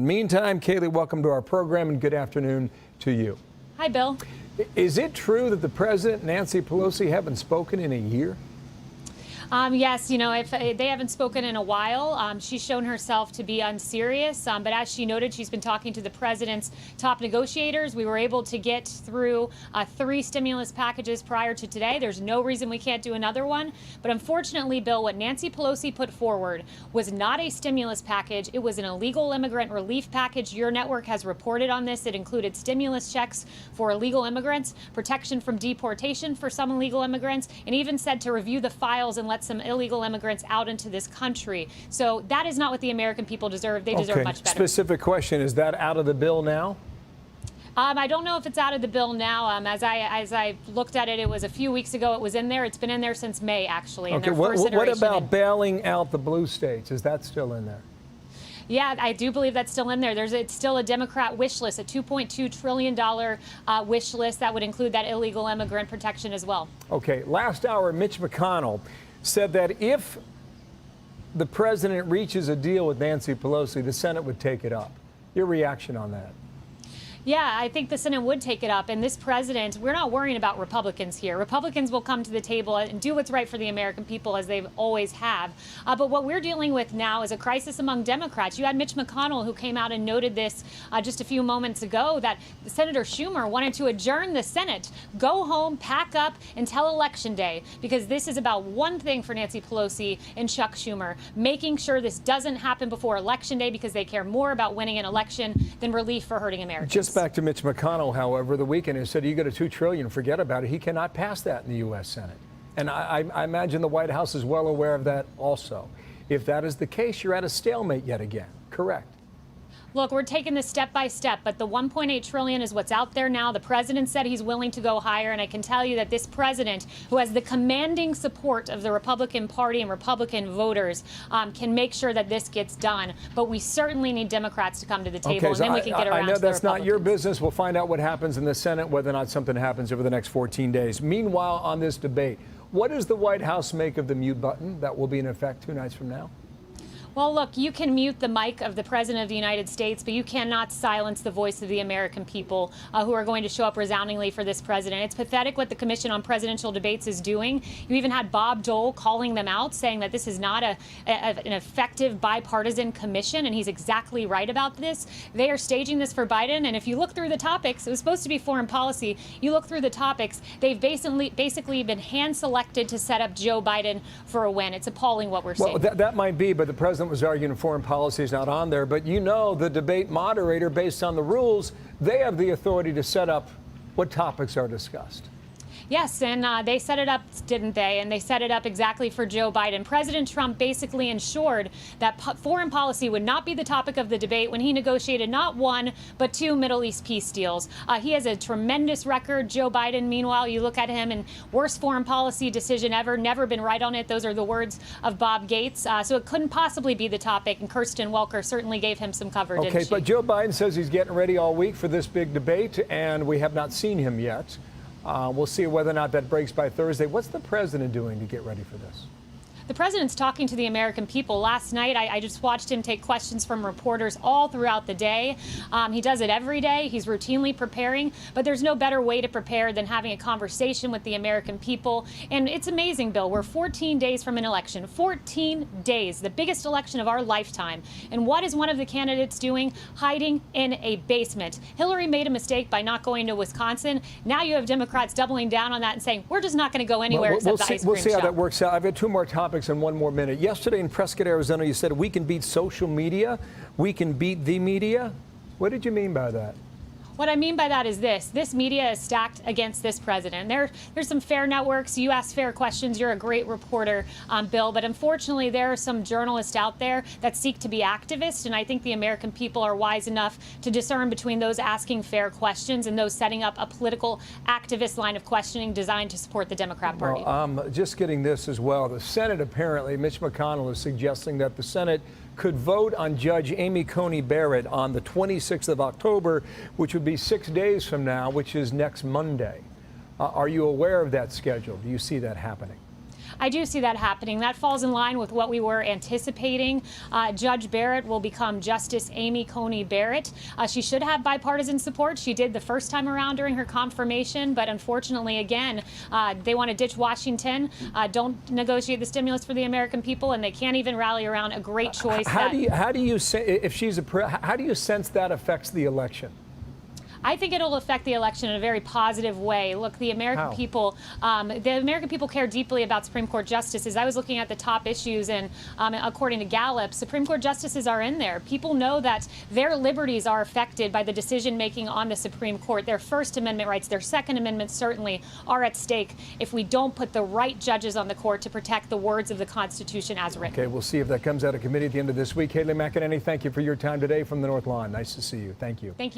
Meantime, Kayleigh, welcome to our program and good afternoon to you. Hi, Bill. Is it true that the president, Nancy Pelosi, haven't spoken in a year? Yes, you know, if they haven't spoken in a while, she's shown herself to be unserious. But as she noted, she's been talking to the president's top negotiators. We were able to get through 3 stimulus packages prior to today. There's no reason we can't do another one. But unfortunately, Bill, what Nancy Pelosi put forward was not a stimulus package. It was an illegal immigrant relief package. Your network has reported on this. It included stimulus checks for illegal immigrants, protection from deportation for some illegal immigrants, and even said to review the files and let some illegal immigrants out into this country. So that is not what the American people deserve. They deserve much better. Specific question, is that out of the bill now? I don't know if it's out of the bill now. As I looked at it, it was a few weeks ago. It was in there. It's been in there since May, actually. Okay, what about bailing out the blue states? Is that still in there? Yeah, I do believe that's still in there. It's still a Democrat wish list, a $2.2 trillion wish list that would include that illegal immigrant protection as well. Okay, last hour, Mitch McConnell said that if the president reaches a deal with Nancy Pelosi, the Senate would take it up. Your reaction on that? Yeah, I think the Senate would take it up. And this president, we're not worrying about Republicans here. Republicans will come to the table and do what's right for the American people, as they always have. But what we're dealing with now is a crisis among Democrats. You had Mitch McConnell, who came out and noted this just a few moments ago, that Senator Schumer wanted to adjourn the Senate, go home, pack up until Election Day, because this is about one thing for Nancy Pelosi and Chuck Schumer, making sure this doesn't happen before Election Day, because they care more about winning an election than relief for hurting Americans. Just back to Mitch McConnell, however, the weekend has said, you got a $2 trillion, forget about it. He cannot pass that in the U.S. Senate. And I imagine the White House is well aware of that also. If that is the case, you're at a stalemate yet again, correct? Look, we're taking this step by step, but the $1.8 trillion is what's out there now. The president said he's willing to go higher, and I can tell you that this president, who has the commanding support of the Republican Party and Republican voters, can make sure that this gets done. But we certainly need Democrats to come to the table, and then we can get around to the Republicans. I know that's not your business. We'll find out what happens in the Senate, whether or not something happens over the next 14 days. Meanwhile, on this debate, what does the White House make of the mute button that will be in effect 2 nights from now? Well, look, you can mute the mic of the President of the United States, but you cannot silence the voice of the American people who are going to show up resoundingly for this president. It's pathetic what the Commission on Presidential Debates is doing. You even had Bob Dole calling them out, saying that this is not an effective bipartisan commission, and he's exactly right about this. They are staging this for Biden, and if you look through the topics, it was supposed to be foreign policy. You look through the topics, they've basically been hand-selected to set up Joe Biden for a win. It's appalling what we're seeing. Well, that might be, but the president was arguing foreign policy is not on there. But you know, the debate moderator, based on the rules, they have the authority to set up what topics are discussed. Yes, and they set it up, didn't they? And they set it up exactly for Joe Biden. President Trump basically ensured that foreign policy would not be the topic of the debate when he negotiated not 1, but 2 Middle East peace deals. He has a tremendous record. Joe Biden, meanwhile, you look at him, and worst foreign policy decision ever, never been right on it. Those are the words of Bob Gates. So it couldn't possibly be the topic, and Kirsten Welker certainly gave him some cover, didn't she? But Joe Biden says he's getting ready all week for this big debate, and we have not seen him yet. We'll see whether or not that breaks by Thursday. What's the president doing to get ready for this? The president's talking to the American people. Last night, I just watched him take questions from reporters all throughout the day. He does it every day. He's routinely preparing, but there's no better way to prepare than having a conversation with the American people. And it's amazing, Bill. We're 14 days from an election. 14 days, the biggest election of our lifetime. And what is one of the candidates doing? Hiding in a basement. Hillary made a mistake by not going to Wisconsin. Now you have Democrats doubling down on that and saying, we're just not going to go anywhere except the ice cream shop. We'll see how that works out. I've got 2 more topics in 1 more minute. Yesterday in Prescott, Arizona, you said we can beat social media. We can beat the media. What did you mean by that? What I mean by that is this media is stacked against this president. There's some fair networks. You ask fair questions. You're a great reporter, Bill. But unfortunately, there are some journalists out there that seek to be activists. And I think the American people are wise enough to discern between those asking fair questions and those setting up a political activist line of questioning designed to support the Democrat Party. Well, just getting this as well. The Senate, apparently, Mitch McConnell is suggesting that the Senate could vote on Judge Amy Coney Barrett on the 26th of October, which would be 6 days from now, which is next Monday. Are you aware of that schedule? Do you see that happening? I do see that happening. That falls in line with what we were anticipating. Judge Barrett will become Justice Amy Coney Barrett. She should have bipartisan support. She did the first time around during her confirmation, but unfortunately, again, they want to ditch Washington, don't negotiate the stimulus for the American people, and they can't even rally around a great choice. How do you if she's how do you sense that affects the election? I think it'll affect the election in a very positive way. Look, the American people care deeply about Supreme Court justices. I was looking at the top issues, and according to Gallup, Supreme Court justices are in there. People know that their liberties are affected by the decision making on the Supreme Court. Their First Amendment rights, their Second Amendment certainly are at stake if we don't put the right judges on the court to protect the words of the Constitution as written. Okay, we'll see if that comes out of committee at the end of this week. Haley McEnany, thank you for your time today from the North Lawn. Nice to see you. Thank you. Thank you.